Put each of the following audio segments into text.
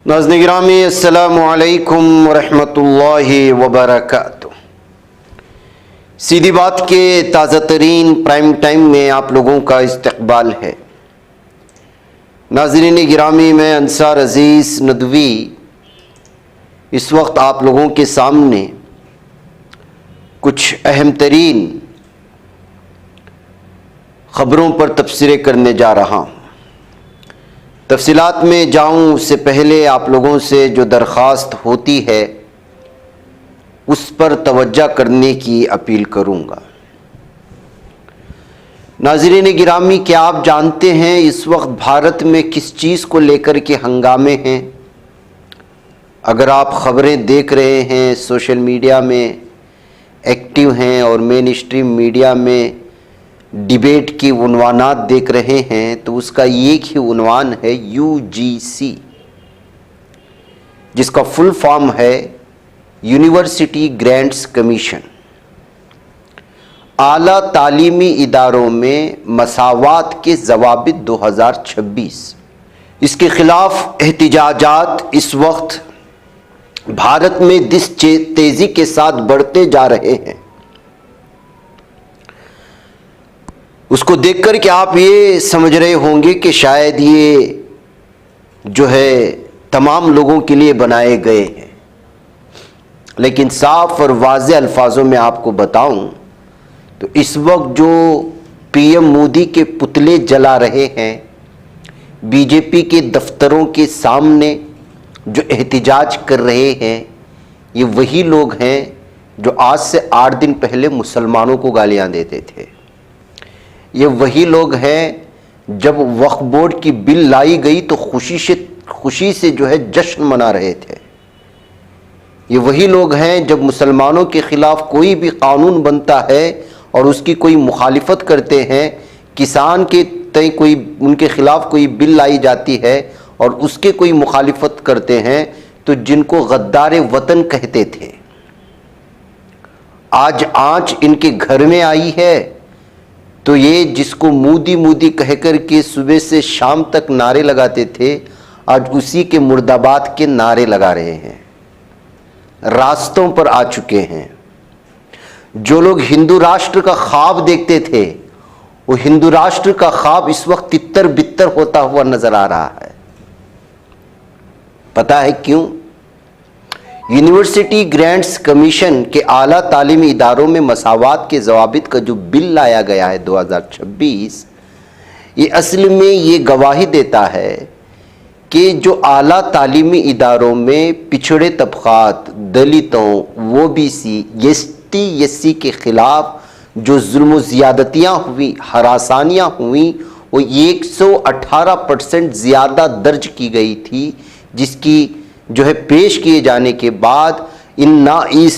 नाज़रीन गिरामी अस्सलामु अलैकुम वरहमतुल्लाहि वबरकातुह। सीधी बात के ताज़ा तरीन प्राइम टाइम में आप लोगों का इस्तकबाल है। नाज़रीन गिरामी, मैं अंसार अज़ीज़ नदवी इस वक्त आप लोगों के सामने कुछ अहम तरीन ख़बरों पर तबसरे करने जा रहा हूँ। तफसीलात में जाऊँ उससे पहले आप लोगों से जो दरख्वास्त होती है उस पर तवज्जो करने की अपील करूँगा। नाज़रीन गिरामी, क्या आप जानते हैं इस वक्त भारत में किस चीज़ को लेकर के हंगामे हैं? अगर आप ख़बरें देख रहे हैं, सोशल मीडिया में एक्टिव हैं और मेन स्ट्रीम मीडिया में डिबेट की उन्वानात देख रहे हैं, तो उसका एक ही उन्वान है UGC, जिसका फुल फॉर्म है यूनिवर्सिटी ग्रांट्स कमीशन। आला तालीमी इदारों में मसावात के ज़वाबित 2026। इसके ख़िलाफ़ एहतिजाजात इस वक्त भारत में जिस तेज़ी के साथ बढ़ते जा रहे हैं, उसको देखकर के आप ये समझ रहे होंगे कि शायद ये जो है तमाम लोगों के लिए बनाए गए हैं। लेकिन साफ और वाज़े अल्फाजों में आपको बताऊं तो इस वक्त जो PM मोदी के पुतले जला रहे हैं, BJP के दफ्तरों के सामने जो एहतिजाज कर रहे हैं, ये वही लोग हैं जो आज से 8 दिन पहले मुसलमानों को गालियां देते थे। ये वही लोग हैं जब वक्फ बोर्ड की बिल लाई गई तो खुशी से जो है जश्न मना रहे थे। ये वही लोग हैं जब मुसलमानों के ख़िलाफ़ कोई भी कानून बनता है और उसकी कोई मुखालिफत करते हैं, किसान के तय कोई उनके ख़िलाफ़ कोई बिल लाई जाती है और उसके कोई मुखालिफत करते हैं, तो जिनको गद्दार वतन कहते थे, आज आँच इनके घर में आई है। तो ये जिसको मोदी मोदी कहकर के सुबह से शाम तक नारे लगाते थे, आज उसी के मुर्दाबाद के नारे लगा रहे हैं, रास्तों पर आ चुके हैं। जो लोग हिंदू राष्ट्र का ख्वाब देखते थे, वो हिंदू राष्ट्र का ख्वाब इस वक्त तितर बितर होता हुआ नजर आ रहा है। पता है क्यों? यूनिवर्सिटी ग्रांट्स कमीशन के आला तालीमी इदारों में मसावात के ज़वाबित का जो बिल लाया गया है 2026, ये असल में ये गवाही देता है कि जो आला तालीमी इदारों में पिछड़े तबक़ात, दलितों, OBC, ST के ख़िलाफ़ जो जुल्म ज़ियादतियाँ हुई, हरासानियाँ हुई, वो 118% ज़्यादा दर्ज की गई थी, जिसकी जो है पेश किए जाने के बाद इस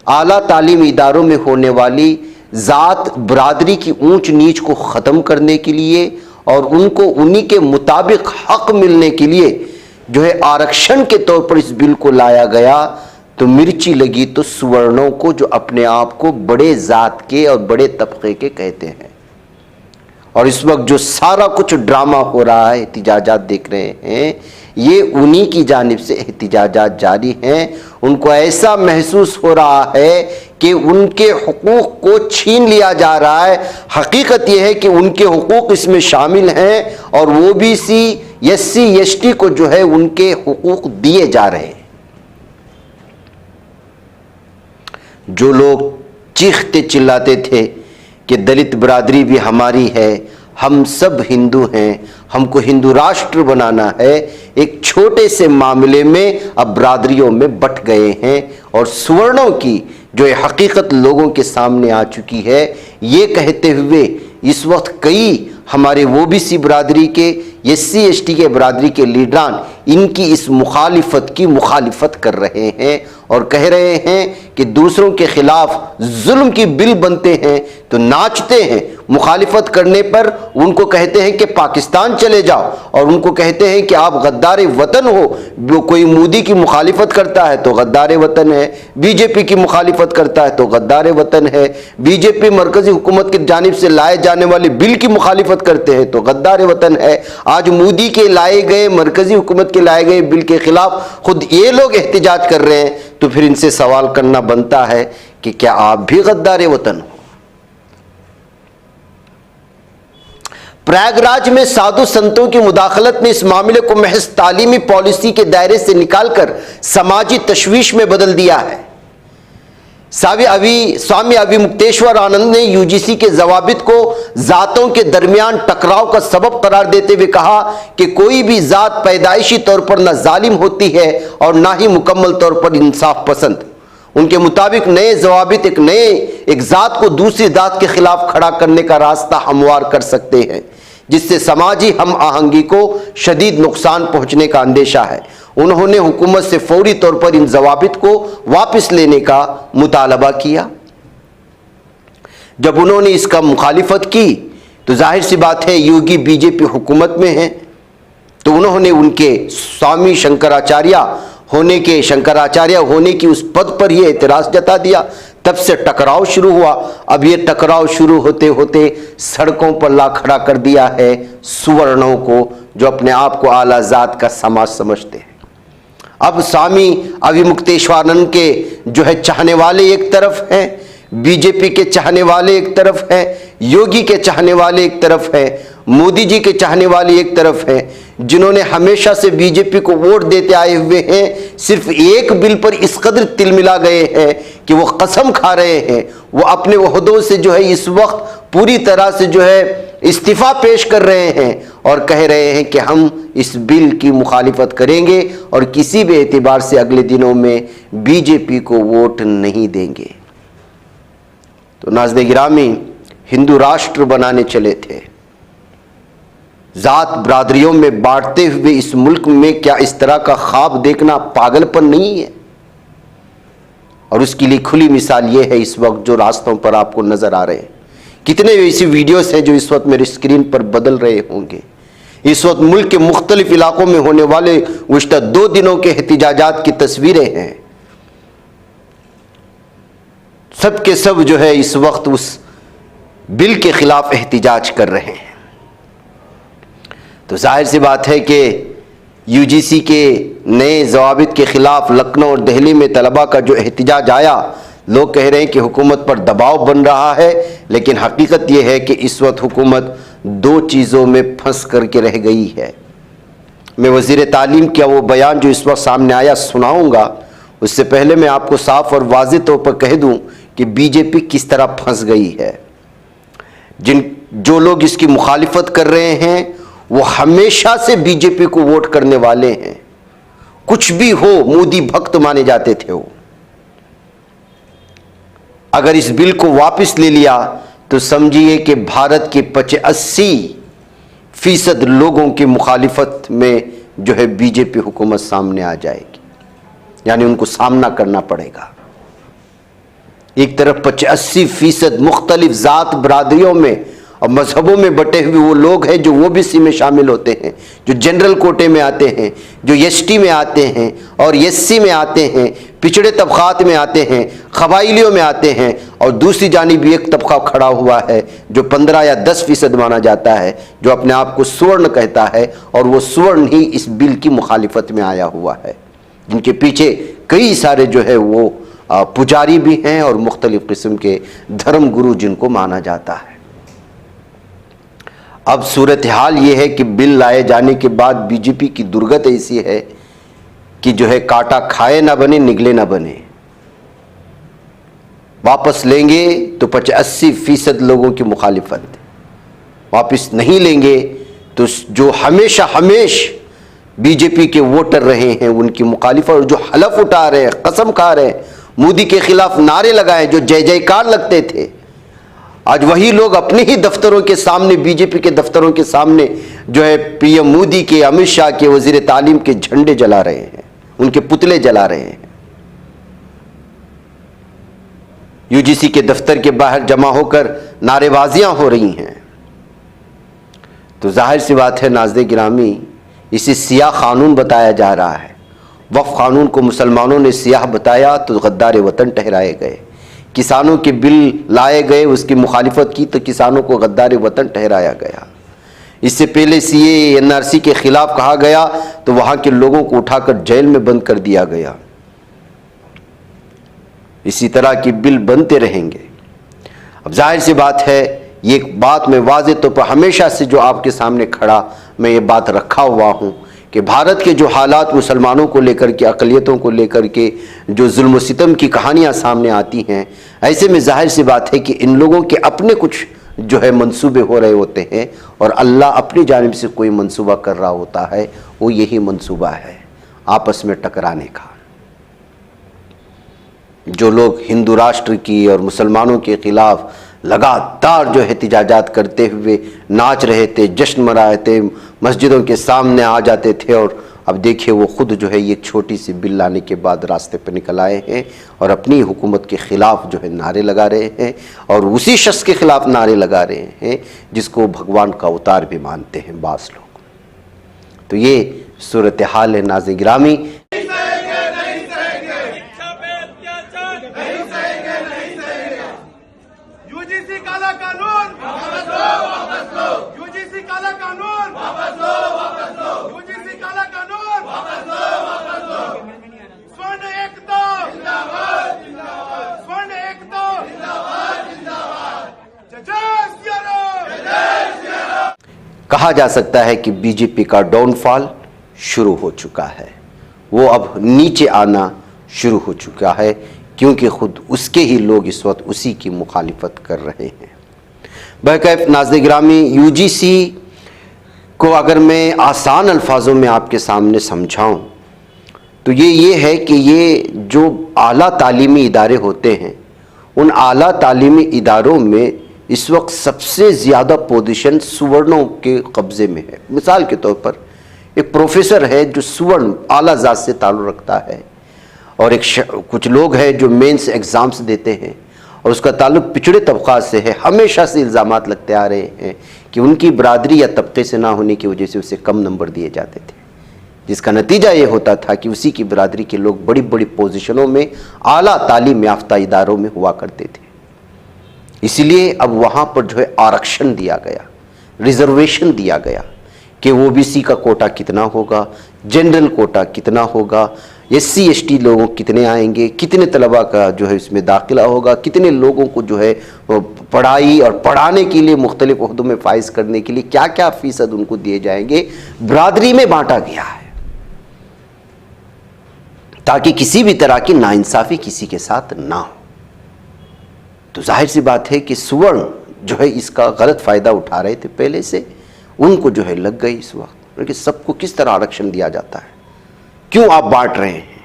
आला तालीमी इदारों में होने वाली ज़ात बरादरी की ऊंच नीच को ख़त्म करने के लिए और उनको उन्हीं के मुताबिक हक़ मिलने के लिए जो है आरक्षण के तौर पर इस बिल को लाया गया। तो मिर्ची लगी तो सुवर्णों को, जो अपने आप को बड़े ज़ात के और बड़े तबके के कहते हैं। और इस वक्त जो सारा कुछ ड्रामा हो रहा है, एहतिजाजात देख रहे हैं, ये उन्हीं की जानिब से एहतिजाजात जारी हैं। उनको ऐसा महसूस हो रहा है कि उनके हुकूक को छीन लिया जा रहा है। हकीकत यह है कि उनके हुकूक इसमें शामिल हैं और OBC, SC, ST को जो है उनके हुकूक दिए जा रहे हैं। जो लोग चीखते चिल्लाते थे कि दलित बरादरी भी हमारी है, हम सब हिंदू हैं, हमको हिंदू राष्ट्र बनाना है, एक छोटे से मामले में अब बरादरियों में बट गए हैं और सुवर्णों की जो हकीकत लोगों के सामने आ चुकी है। ये कहते हुए इस वक्त कई हमारे OBC बरादरी के, SC, ST के बरादरी के लीडरान इनकी इस मुखालिफत की मुखालिफत कर रहे हैं और कह रहे हैं कि दूसरों के खिलाफ जुल्म की बिल बनते हैं तो नाचते हैं, मुखालिफत करने पर उनको कहते हैं कि पाकिस्तान चले जाओ और उनको कहते हैं कि आप गद्दार वतन हो। कोई मोदी की मुखालिफत करता है तो गद्दार वतन है, बीजेपी की मुखालिफत करता है तो गद्दार वतन है, बीजेपी मरकजी हुकूमत की जानिब से लाए जाने वाले बिल की मुखालिफत करते हैं तो गद्दार वतन है। आज मोदी के लाए गए, मरकजी हुकूमत के लाए गए बिल के खिलाफ खुद ये लोग एहतिजाज कर रहे हैं, तो फिर इनसे सवाल करना बनता है कि क्या आप भी गद्दार वतन हो? प्रयागराज में साधु संतों की मुदाखलत ने इस मामले को महज तालीमी पॉलिसी के दायरे से निकालकर समाजी तशवीश में बदल दिया है। स्वामी अभिमुक्तेश्वर आनंद ने यूजीसी के जवाबित को जातों के दरमियान टकराव का सबब करार देते हुए कहा कि कोई भी जात पैदाइशी तौर पर न जालिम होती है और ना ही मुकम्मल तौर पर इंसाफ पसंद। उनके मुताबिक नए जवाबित एक जात को दूसरी जात के खिलाफ खड़ा करने का रास्ता हमवार कर सकते हैं, जिससे समाजी हम आहंगी को शदीद नुकसान पहुंचने का अंदेशा है। उन्होंने हुकूमत से फौरी तौर पर इन जवाबित को वापस लेने का मुतालबा किया। जब उन्होंने इसका मुखालिफत की तो जाहिर सी बात है योगी बीजेपी हुकूमत में है, तो उन्होंने उनके स्वामी शंकराचार्य होने की उस पद पर ही एतराज जता दिया। तब से टकराव शुरू हुआ। अब ये टकराव शुरू होते होते सड़कों पर ला खड़ा कर दिया है सुवर्णों को, जो अपने आप को आला जात का समाज समझते हैं। अब स्वामी अभिमुक्तेश्वरानंद के जो है चाहने वाले एक तरफ हैं, बीजेपी के चाहने वाले एक तरफ हैं, योगी के चाहने वाले एक तरफ हैं, मोदी जी के चाहने वाले एक तरफ हैं, जिन्होंने हमेशा से बीजेपी को वोट देते आए हुए हैं, सिर्फ एक बिल पर इस कदर तिलमिला गए हैं कि वो कसम खा रहे हैं, वो अपने ओहदों से जो है इस वक्त पूरी तरह से जो है इस्तीफा पेश कर रहे हैं और कह रहे हैं कि हम इस बिल की मुखालिफत करेंगे और किसी भी एतबार से अगले दिनों में बीजेपी को वोट नहीं देंगे। तो नाज़िर गिरामी, हिंदू राष्ट्र बनाने चले थे, जात बरादरियों में बांटते हुए इस मुल्क में क्या इस तरह का ख्वाब देखना पागलपन नहीं है? और उसके लिए खुली मिसाल यह है इस वक्त जो रास्तों पर आपको नजर आ रहे हैं। कितने ऐसी वीडियोस हैं जो इस वक्त मेरी स्क्रीन पर बदल रहे होंगे। इस वक्त मुल्क के मुख्तलिफ इलाकों में होने वाले गुज़िश्ता 2 दिनों के एहतिजाजात की तस्वीरें हैं। सब के सब जो है इस वक्त उस बिल के खिलाफ एहतिजाज कर रहे हैं। तो जाहिर सी बात है कि यूजीसी के नए जवाबित के खिलाफ लखनऊ और दिल्ली में तलबा का जो एहतिजाज आया, लोग कह रहे हैं कि हुकूमत पर दबाव बन रहा है, लेकिन हकीकत यह है कि इस वक्त हुकूमत 2 चीज़ों में फंस करके रह गई है। मैं वज़ीर तालीम का वो बयान जो इस वक्त सामने आया सुनाऊंगा, उससे पहले मैं आपको साफ और वाज़ेह तौर पर कह दूं कि बीजेपी किस तरह फंस गई है। जो लोग इसकी मुखालिफत कर रहे हैं वो हमेशा से बीजेपी को वोट करने वाले हैं, कुछ भी हो मोदी भक्त माने जाते थे वो। अगर इस बिल को वापस ले लिया तो समझिए कि भारत के 85% लोगों की मुखालिफत में जो है बीजेपी हुकूमत सामने आ जाएगी, यानी उनको सामना करना पड़ेगा। एक तरफ 85% मुख्तलिफ जात बरादरियों में और मजहबों में बटे हुए वो लोग हैं जो ओबीसी में शामिल होते हैं, जो जनरल कोटे में आते हैं, जो एसटी में आते हैं और एससी में आते हैं, पिछड़े तबकात में आते हैं, कबाइलियों में आते हैं, और दूसरी जानिब एक तबका खड़ा हुआ है जो 15 या 10% माना जाता है, जो अपने आप को स्वर्ण कहता है, और वो स्वर्ण ही इस बिल की मुखालिफत में आया हुआ है, जिनके पीछे कई सारे जो है वो पुजारी भी हैं और मुख्तलिफ किस्म के धर्म गुरु जिनको माना जाता है। अब सूरत हाल ये है कि बिल लाए जाने के बाद बीजेपी की दुर्गत ऐसी है कि जो है काटा खाए ना बने निगले ना बने। वापस लेंगे तो 85% लोगों की मुखालिफत, वापस नहीं लेंगे तो जो हमेशा बीजेपी के वोटर रहे हैं उनकी मुखालिफत, और जो हलफ उठा रहे हैं, कसम खा रहे हैं, मोदी के खिलाफ नारे लगाए, जो जय जयकार लगते थे, आज वही लोग अपने ही दफ्तरों के सामने, बीजेपी के दफ्तरों के सामने जो है पीएम मोदी के, अमित शाह के, वजीर तालीम के झंडे जला रहे हैं, उनके पुतले जला रहे हैं। यूजीसी के दफ्तर के बाहर जमा होकर नारेबाजियां हो रही हैं। तो जाहिर सी बात है नाज़रीन गिरामी, इसे सियाह कानून बताया जा रहा है। वक्फ कानून को मुसलमानों ने सियाह बताया तो गद्दार वतन ठहराए गए। किसानों के बिल लाए गए, उसकी मुखालिफत की तो किसानों को गद्दार वतन ठहराया गया। इससे पहले सीए एनआरसी के खिलाफ कहा गया तो वहां के लोगों को उठाकर जेल में बंद कर दिया गया। इसी तरह के बिल बनते रहेंगे। अब जाहिर सी बात है, ये बात मैं वाज़े तौर पर हमेशा से जो आपके सामने खड़ा मैं ये बात रखा हुआ हूँ कि भारत के जो हालात मुसलमानों को लेकर के, अक़लियतों को लेकर के जो जुल्म सितम की कहानियाँ सामने आती हैं, ऐसे में जाहिर सी बात है कि इन लोगों के अपने कुछ जो है मंसूबे हो रहे होते हैं और अल्लाह अपनी जानिब से कोई मंसूबा कर रहा होता है। वो यही मंसूबा है आपस में टकराने का। जो लोग हिंदू राष्ट्र की और मुसलमानों के खिलाफ लगातार जो एहतिजाजात करते हुए नाच रहे थे, जश्न मना रहे थे, मस्जिदों के सामने आ जाते थे, और अब देखिए वो खुद जो है ये छोटी सी बिल लाने के बाद रास्ते पर निकल आए हैं और अपनी हुकूमत के ख़िलाफ़ जो है नारे लगा रहे हैं और उसी शख्स के ख़िलाफ़ नारे लगा रहे हैं जिसको भगवान का अवतार भी मानते हैं बाज़ लोग। तो ये सूरत हाल है नाज़रीन गिरामी। यूजीसी काला कानून वापस लो, वापस लो। यूजीसी काला कानून वापस लो, वापस लो। यूजीसी काला कानून वापस लो, वापस लो। स्वर्ण एकता जिंदाबाद, जिंदाबाद। स्वर्ण एकता जिंदाबाद, जिंदाबाद। जय श्री राम, जय श्री राम। कहा जा सकता है कि बीजेपी का डाउनफॉल शुरू हो चुका है। वो अब नीचे आना शुरू हो चुका है क्योंकि खुद उसके ही लोग इस वक्त उसी की मुखालिफत कर रहे हैं। बहरकैफ नाज़रीन गिरामी, यूजीसी को अगर मैं आसान अल्फाजों में आपके सामने समझाऊं तो ये है कि ये जो आला तालीमी इदारे होते हैं, उन आला तालीमी इदारों में इस वक्त सबसे ज़्यादा पोजीशन सुवर्णों के कब्ज़े में है। मिसाल के तौर पर एक प्रोफेसर है जो सुवर्ण आला ज़ात से ताल्लुक़ रखता है और कुछ लोग हैं जो मेंस एग्ज़ाम्स देते हैं और उसका ताल्लुक़ पिछड़े तबक़ात से है। हमेशा से इल्ज़ामात लगते आ रहे हैं कि उनकी बरादरी या तबक़े से ना होने की वजह से उसे कम नंबर दिए जाते थे, जिसका नतीजा ये होता था कि उसी की बरादरी के लोग बड़ी बड़ी पोजीशनों में आला तालीम याफ्ता इदारों में हुआ करते थे। इसलिए अब वहाँ पर जो है आरक्षण दिया गया, रिजर्वेशन दिया गया कि ओबीसी का कोटा कितना होगा, जनरल कोटा कितना होगा, SC ST लोगों कितने आएंगे, कितने तलबा का जो है इसमें दाखिला होगा, कितने लोगों को जो है पढ़ाई और पढ़ाने के लिए मुख्तलिफ ओहदों में फाइज करने के लिए क्या क्या फ़ीसद उनको दिए जाएंगे, बरादरी में बांटा गया है ताकि किसी भी तरह की नाइंसाफ़ी किसी के साथ ना हो। तो जाहिर सी बात है कि सुवर्ण जो है इसका गलत फ़ायदा उठा रहे थे पहले से, उनको जो है लग गई इस वक्त कि सबको किस तरह आरक्षण दिया जाता है, क्यों आप बांट रहे हैं।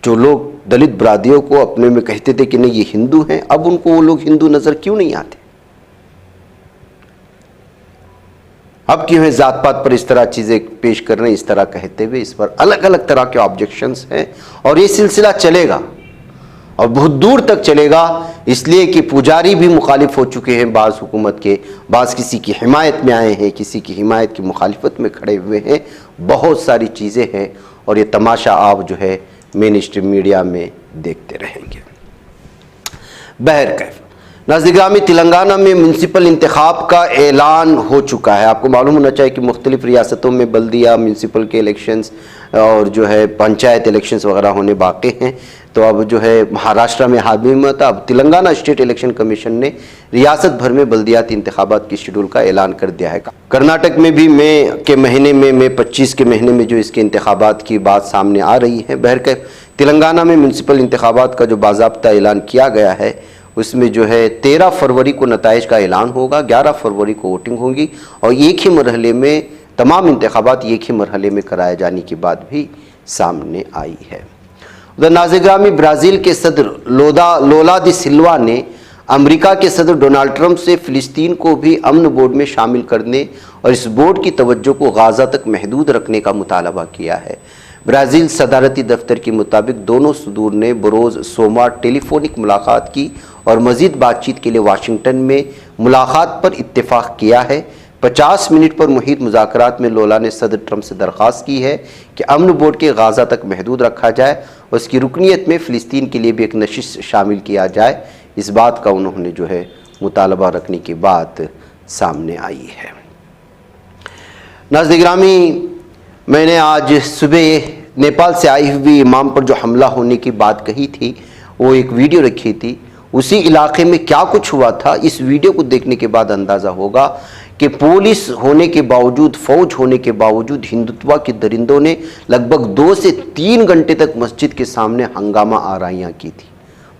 जो लोग दलित बरादरियों को अपने में कहते थे कि नहीं ये हिंदू हैं, अब उनको वो लोग हिंदू नजर क्यों नहीं आते? अब क्यों है जात पात पर इस तरह चीजें पेश कर रहे हैं, इस तरह कहते हुए इस पर अलग अलग तरह के ऑब्जेक्शंस हैं और ये सिलसिला चलेगा और बहुत दूर तक चलेगा, इसलिए कि पुजारी भी मुखालिफ हो चुके हैं, बाज़ हुकूमत के, बाज़ किसी की हिमायत में आए हैं, किसी की हिमायत की मुखालिफत में खड़े हुए हैं। बहुत सारी चीज़ें हैं और ये तमाशा आप जो है मेन स्ट्रीम मीडिया में देखते रहेंगे। बहरकैफ नाज़रीन गिरामी, तेलंगाना में म्यूनसिपल इंतखाब का ऐलान हो चुका है। आपको मालूम होना चाहिए कि मुख्तलिफ़ रियासतों में बल्दिया म्यूनसिपल के इलेक्शंस और जो है पंचायत इलेक्शंस वगैरह होने बाकी हैं। तो अब जो है महाराष्ट्र में हावी हुआ था, अब तेलंगाना स्टेट इलेक्शन कमीशन ने रियासत भर में बल्दियाती इंतखाबात की शेड्यूल का ऐलान कर दिया है। कर्नाटक में भी मई के महीने में, मई 25 के महीने में जो इसके इंतखाबात की बात सामने आ रही है। बहरकैफ तेलंगाना में म्यूनसिपल इंतखाबात का जो बाज़ाब्ता ऐलान किया गया है उसमें जो है 13 फरवरी को नताइज का ऐलान होगा, 11 फरवरी को वोटिंग होगी और एक ही मरहले में तमाम इंतखाबात एक ही मरहले में कराए जाने की बात भी सामने आई है। उधर नाज़रीन गिरामी, ब्राज़ील के सदर लोला दी सिल्वा ने अमेरिका के सदर डोनाल्ड ट्रंप से फ़िलिस्तीन को भी अमन बोर्ड में शामिल करने और इस बोर्ड की तवज्जो को गाज़ा तक महदूद रखने का मुतालबा किया है। ब्राज़ील सदारती दफ्तर के मुताबिक दोनों सदूर ने बरोज़ सोमवार टेलीफोनिक मुलाकात की और मज़ीद बातचीत के लिए वाशिंगटन में मुलाकात पर इत्तेफाक किया है। 50 मिनट पर मुहित मुज़ाकरात में लोला ने सदर ट्रंप से दरख्वास्त की है कि अमन बोर्ड के गाज़ा तक महदूद रखा जाए और उसकी रुकनीत में फ़िलिस्तीन के लिए भी एक नशिश शामिल किया जाए। इस बात का उन्होंने जो है मुतालबा रखने की बात सामने आई है। नाज़रीन गिरामी, मैंने आज सुबह नेपाल से आई हुई इमाम पर जो हमला होने की बात कही थी, वो एक वीडियो रखी थी। उसी इलाके में क्या कुछ हुआ था, इस वीडियो को देखने के बाद अंदाज़ा होगा कि पुलिस होने के बावजूद, फौज होने के बावजूद हिंदुत्व के दरिंदों ने लगभग 2 से 3 घंटे तक मस्जिद के सामने हंगामा आराइयाँ की थी,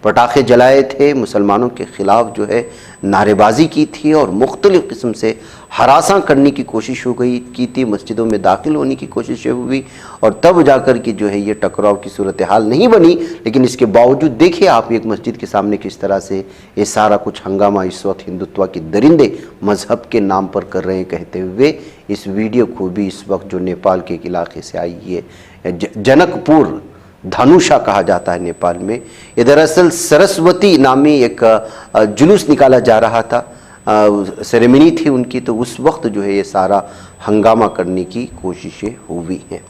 पटाखे जलाए थे, मुसलमानों के ख़िलाफ़ जो है नारेबाजी की थी और मुख्तलिफ़ किस्म से हरासा करने की कोशिश की थी, मस्जिदों में दाखिल होने की कोशिशें हुई और तब जाकर के जो है ये टकराव की सूरत हाल नहीं बनी। लेकिन इसके बावजूद देखिए आप एक मस्जिद के सामने किस तरह से ये सारा कुछ हंगामा इस वक्त हिंदुत्व के दरिंदे मज़हब के नाम पर कर रहे हैं, कहते हुए इस वीडियो को भी इस वक्त जो नेपाल के एक इलाके से आई है, जनकपुर धानुषा कहा जाता है नेपाल में, ये दरअसल सरस्वती नामी एक जुलूस निकाला जा रहा था, सेरेमनी थी उनकी, तो उस वक्त जो है ये सारा हंगामा करने की कोशिशें हुई हैं।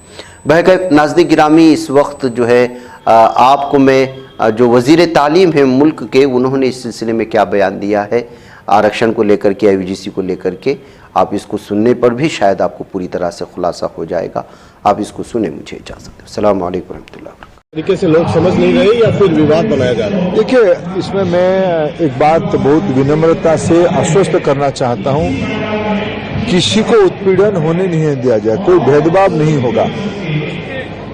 बहरकैफ नाज़रीन गिरामी, इस वक्त जो है आपको मैं जो वज़ीर तालीम है मुल्क के, उन्होंने इस सिलसिले में क्या बयान दिया है आरक्षण को लेकर के, IUGC को लेकर के, आप इसको सुनने पर भी शायद आपको पूरी तरह से खुलासा हो जाएगा। आप इसको सुने, मुझे इजाज़त दें। अस्सलाम वालेकुम रहमतुल्लाह। तरीके से लोग समझ नहीं रहे या फिर विवाद बनाया जा रहा है? देखिए, इसमें मैं एक बात बहुत विनम्रता से आश्वस्त करना चाहता हूं, किसी को उत्पीड़न होने नहीं दिया जाए, कोई भेदभाव नहीं होगा,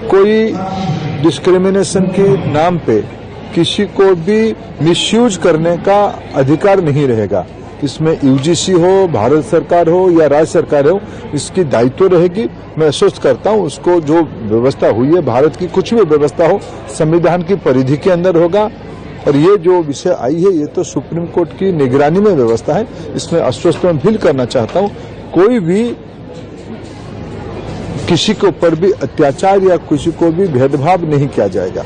कोई डिस्क्रिमिनेशन के नाम पे किसी को भी मिसयूज करने का अधिकार नहीं रहेगा। इसमें UGC हो, भारत सरकार हो या राज्य सरकार हो, इसकी दायित्व रहेगी। मैं आश्वस्त करता हूं, उसको जो व्यवस्था हुई है, भारत की कुछ भी व्यवस्था हो, संविधान की परिधि के अंदर होगा। और ये जो विषय आई है, ये तो सुप्रीम कोर्ट की निगरानी में व्यवस्था है। इसमें आश्वस्त मैं फील करना चाहता हूं, कोई भी किसी के ऊपर भी अत्याचार या किसी को भी भेदभाव नहीं किया जाएगा।